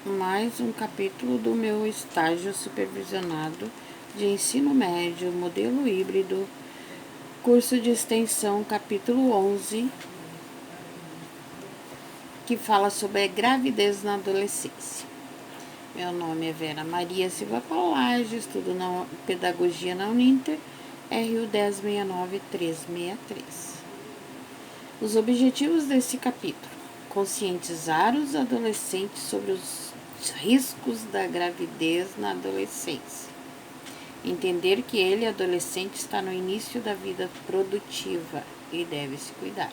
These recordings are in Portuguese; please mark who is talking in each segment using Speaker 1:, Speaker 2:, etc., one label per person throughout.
Speaker 1: mais um capítulo do meu estágio supervisionado de ensino médio, modelo híbrido, curso de extensão, capítulo 11, que fala sobre a gravidez na adolescência. Meu nome é Vera Maria Silva Paulage, estudo na Pedagogia na Uninter, RU 1069363. Os objetivos desse capítulo: conscientizar os adolescentes sobre os riscos da gravidez na adolescência, entender que ele, adolescente, está no início da vida produtiva e deve se cuidar,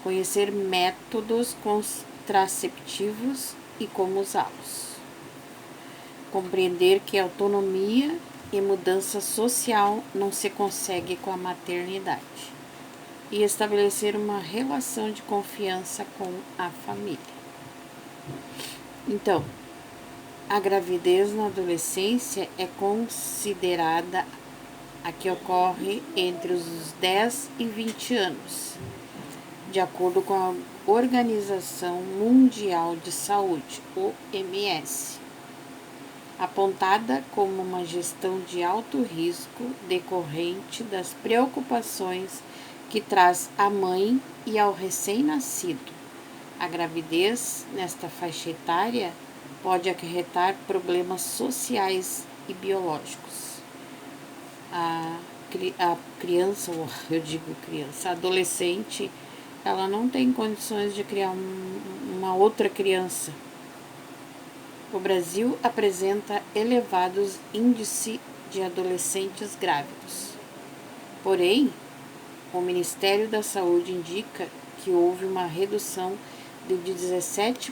Speaker 1: conhecer métodos contraceptivos e como usá-los, compreender que a autonomia e mudança social não se consegue com a maternidade, e estabelecer uma relação de confiança com a família. Então, a gravidez na adolescência é considerada a que ocorre entre os 10 e 20 anos, de acordo com a Organização Mundial de Saúde, OMS, apontada como uma gestão de alto risco decorrente das preocupações que traz à mãe e ao recém-nascido. A gravidez nesta faixa etária pode acarretar problemas sociais e biológicos. A criança, ou eu digo criança, a adolescente, ela não tem condições de criar uma outra criança. O Brasil apresenta elevados índices de adolescentes grávidos. Porém, o Ministério da Saúde indica que houve uma redução de 17%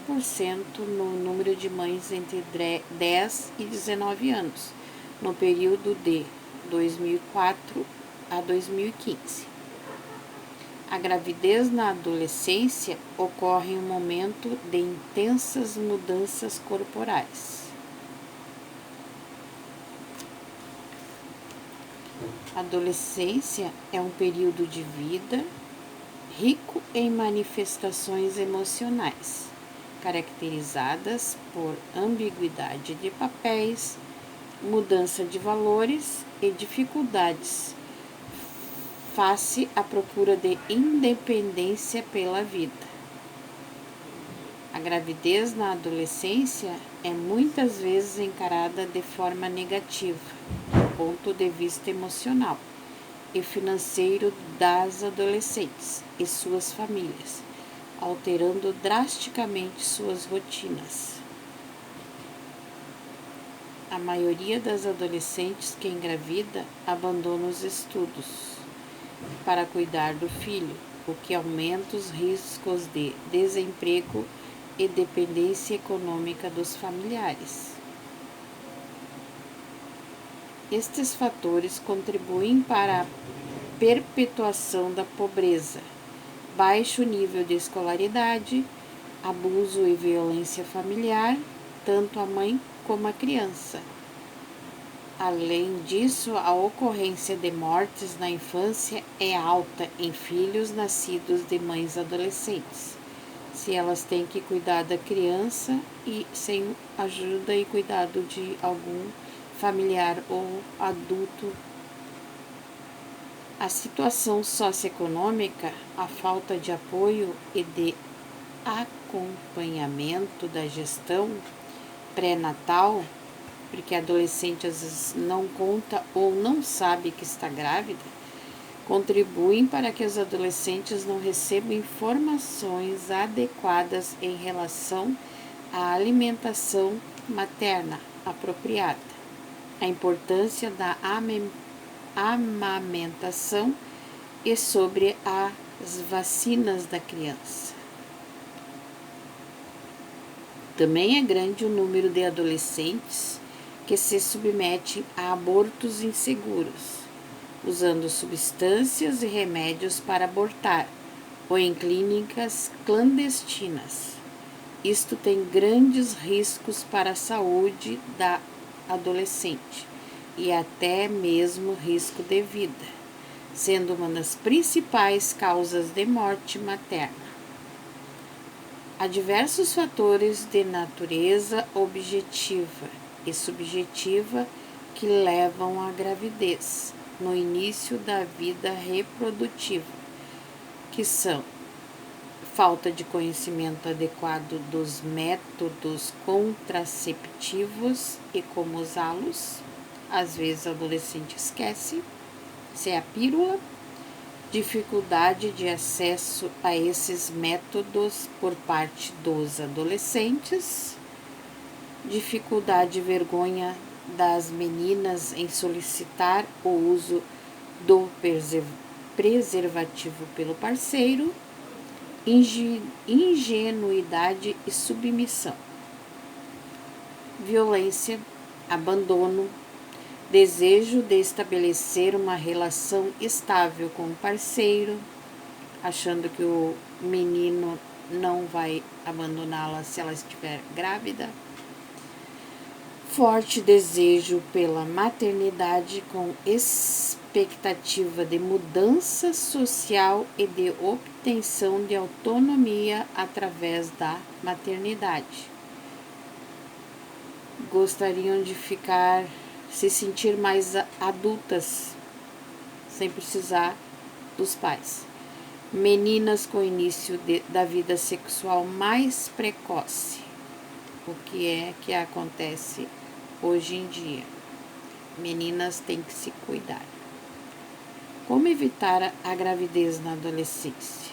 Speaker 1: no número de mães entre 10 e 19 anos, no período de 2004 a 2015. A gravidez na adolescência ocorre em um momento de intensas mudanças corporais. A adolescência é um período de vida rico em manifestações emocionais, caracterizadas por ambiguidade de papéis, mudança de valores e dificuldades face à procura de independência pela vida. A gravidez na adolescência é muitas vezes encarada de forma negativa, do ponto de vista emocional e financeiro das adolescentes e suas famílias, alterando drasticamente suas rotinas. A maioria das adolescentes que engravida abandona os estudos para cuidar do filho, o que aumenta os riscos de desemprego e dependência econômica dos familiares. Estes fatores contribuem para a perpetuação da pobreza, baixo nível de escolaridade, abuso e violência familiar, tanto a mãe como a criança. Além disso, a ocorrência de mortes na infância é alta em filhos nascidos de mães adolescentes, se elas têm que cuidar da criança e sem ajuda e cuidado de algum familiar ou adulto. A situação socioeconômica, a falta de apoio e de acompanhamento da gestão pré-natal, porque a adolescente às vezes não conta ou não sabe que está grávida, contribuem para que os adolescentes não recebam informações adequadas em relação à alimentação materna apropriada, a importância da amamentação e sobre as vacinas da criança. Também é grande o número de adolescentes que se submetem a abortos inseguros, usando substâncias e remédios para abortar, ou em clínicas clandestinas. Isto tem grandes riscos para a saúde da adolescente e até mesmo risco de vida, sendo uma das principais causas de morte materna. Há diversos fatores de natureza objetiva e subjetiva que levam à gravidez no início da vida reprodutiva, que são falta de conhecimento adequado dos métodos contraceptivos e como usá-los. Às vezes o adolescente esquece se é a pílula, dificuldade de acesso a esses métodos por parte dos adolescentes, dificuldade e vergonha das meninas em solicitar o uso do preservativo pelo parceiro, ingenuidade e submissão, violência, abandono, desejo de estabelecer uma relação estável com o parceiro, achando que o menino não vai abandoná-la se ela estiver grávida. Forte desejo pela maternidade com expectativa de mudança social e de obtenção de autonomia através da maternidade. Gostariam de se sentir mais adultas, sem precisar dos pais. Meninas com início da vida sexual mais precoce. O que acontece hoje em dia? Meninas têm que se cuidar. Como evitar a gravidez na adolescência?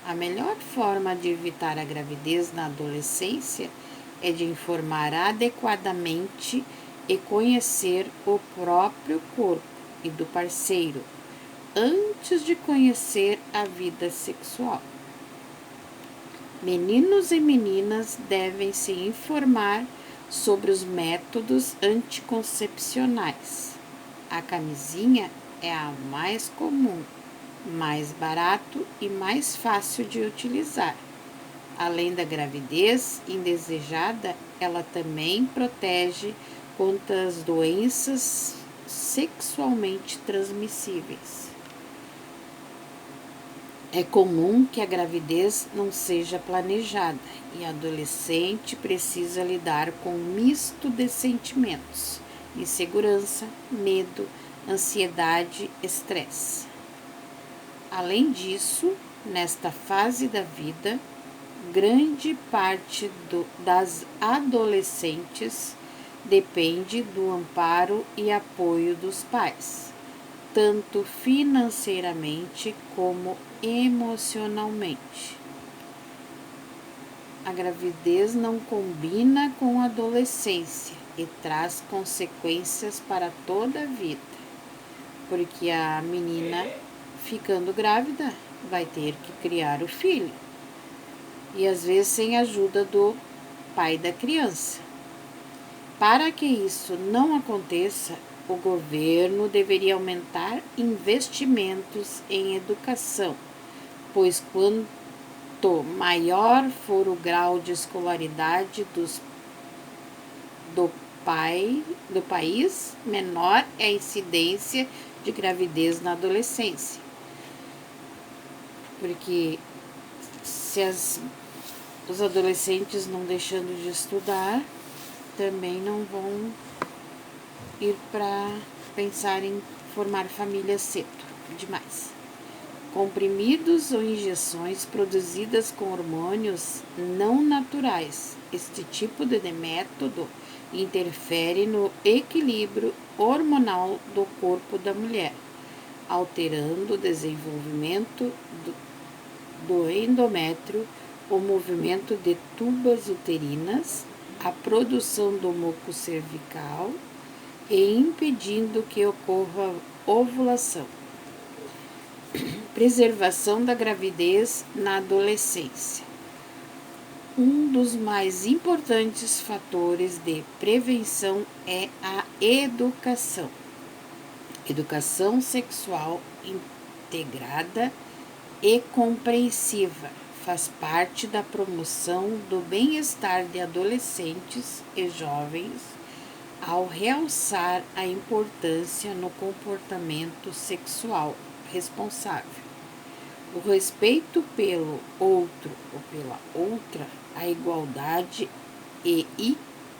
Speaker 1: A melhor forma de evitar a gravidez na adolescência é de informar adequadamente e conhecer o próprio corpo e do parceiro antes de conhecer a vida sexual. Meninos e meninas devem se informar sobre os métodos anticoncepcionais. A camisinha é a mais comum, mais barato e mais fácil de utilizar. Além da gravidez indesejada, ela também protege contra as doenças sexualmente transmissíveis. É comum que a gravidez não seja planejada e a adolescente precisa lidar com um misto de sentimentos: insegurança, medo, ansiedade, estresse. Além disso, nesta fase da vida, grande parte das adolescentes depende do amparo e apoio dos pais, tanto financeiramente como emocionalmente. A gravidez não combina com a adolescência e traz consequências para toda a vida, porque a menina, ficando grávida, vai ter que criar o filho, e às vezes sem a ajuda do pai da criança. Para que isso não aconteça, o governo deveria aumentar investimentos em educação, pois quanto maior for o grau de escolaridade do país, menor é a incidência de gravidez na adolescência. Porque se os adolescentes não deixando de estudar, também não vão ir para pensar em formar família cedo demais. Comprimidos ou injeções produzidas com hormônios não naturais. Este tipo de método interfere no equilíbrio hormonal do corpo da mulher, alterando o desenvolvimento do endométrio, o movimento de tubas uterinas, a produção do muco cervical e impedindo que ocorra ovulação. Preservação da gravidez na adolescência. Um dos mais importantes fatores de prevenção é a educação. Educação sexual integrada e compreensiva faz parte da promoção do bem-estar de adolescentes e jovens ao realçar a importância no comportamento sexual responsável. O respeito pelo outro ou pela outra a igualdade e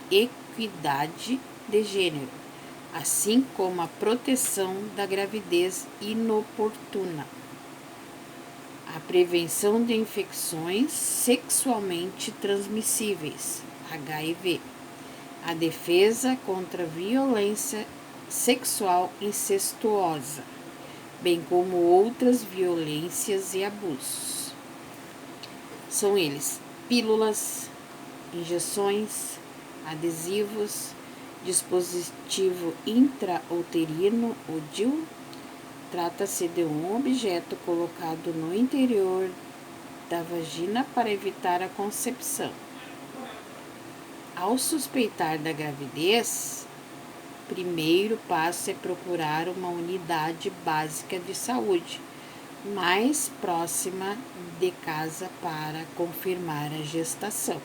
Speaker 1: equidade de gênero, assim como a proteção da gravidez inoportuna, a prevenção de infecções sexualmente transmissíveis, HIV, a defesa contra a violência sexual incestuosa, bem como outras violências e abusos. São eles: pílulas, injeções, adesivos, dispositivo intrauterino, o DIU. Trata-se de um objeto colocado no interior da vagina para evitar a concepção. Ao suspeitar da gravidez, o primeiro passo é procurar uma unidade básica de saúde mais próxima de casa para confirmar a gestação.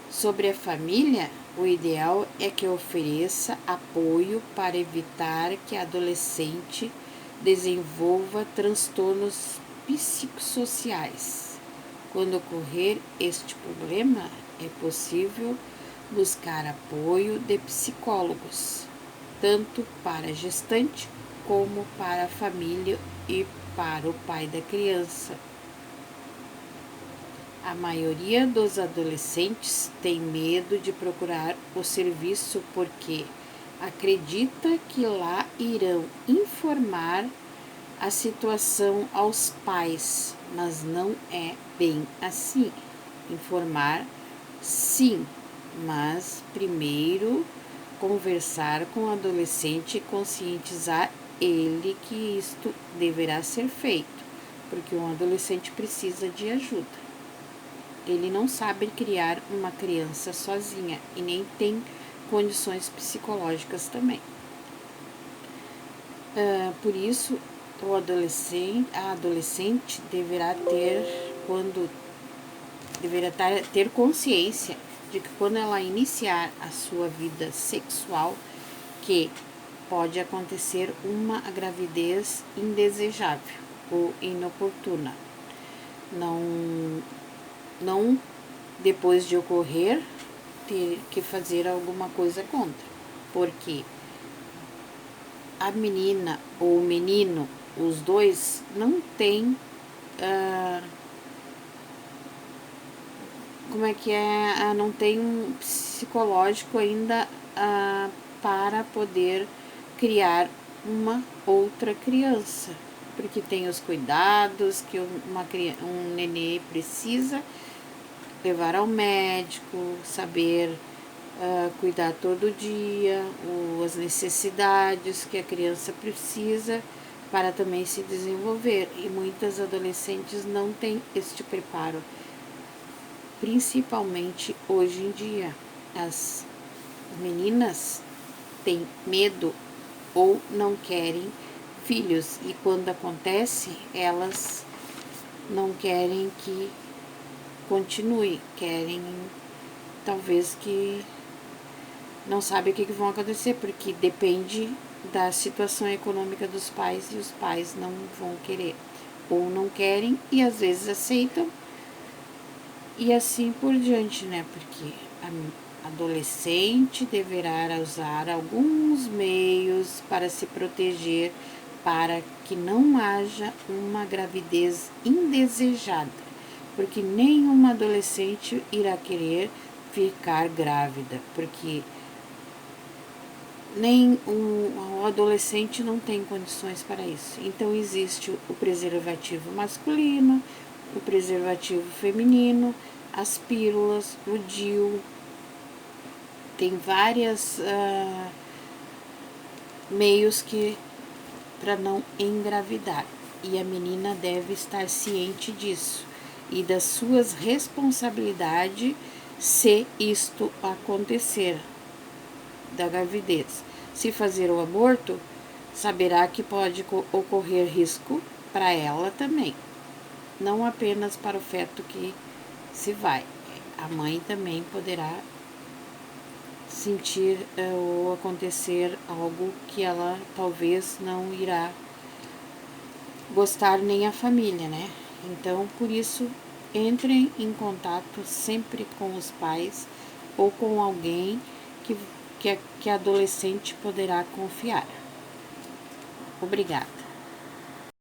Speaker 1: Sobre a família, o ideal é que ofereça apoio para evitar que a adolescente desenvolva transtornos psicossociais. Quando ocorrer este problema, é possível buscar apoio de psicólogos, tanto para a gestante como para a família e para o pai da criança. A maioria dos adolescentes tem medo de procurar o serviço porque acredita que lá irão informar a situação aos pais, mas não é bem assim. Informar, sim, mas primeiro conversar com o adolescente e conscientizar ele que isto deverá ser feito, porque um adolescente precisa de ajuda. Ele não sabe criar uma criança sozinha e nem tem condições psicológicas também. Por isso, a adolescente deverá ter consciência de que quando ela iniciar a sua vida sexual, que pode acontecer uma gravidez indesejável ou inoportuna. Não depois de ocorrer, ter que fazer alguma coisa contra, porque a menina ou o menino, os dois, não têm, não tem um psicológico ainda para poder criar uma outra criança, porque tem os cuidados que um nenê precisa levar ao médico, saber cuidar todo dia, as necessidades que a criança precisa para também se desenvolver. E muitas adolescentes não têm este preparo, principalmente hoje em dia. As meninas têm medo ou não querem filhos, e quando acontece, elas não querem que continue, querem talvez que não sabem o que vão acontecer, porque depende da situação econômica dos pais e os pais não vão querer ou não querem e às vezes aceitam e assim por diante, né? Porque a adolescente deverá usar alguns meios para se proteger para que não haja uma gravidez indesejada, porque nenhuma adolescente irá querer ficar grávida, porque nem o adolescente não tem condições para isso. Então existe o preservativo masculino, o preservativo feminino, as pílulas, o DIU. Tem vários meios para não engravidar, e a menina deve estar ciente disso e das suas responsabilidades se isto acontecer da gravidez. Se fazer o aborto, saberá que pode ocorrer risco para ela também, não apenas para o feto que se vai. A mãe também poderá sentir ou acontecer algo que ela talvez não irá gostar, nem a família, né? Então, por isso, Entrem em contato sempre com os pais ou com alguém que a adolescente poderá confiar. Obrigada.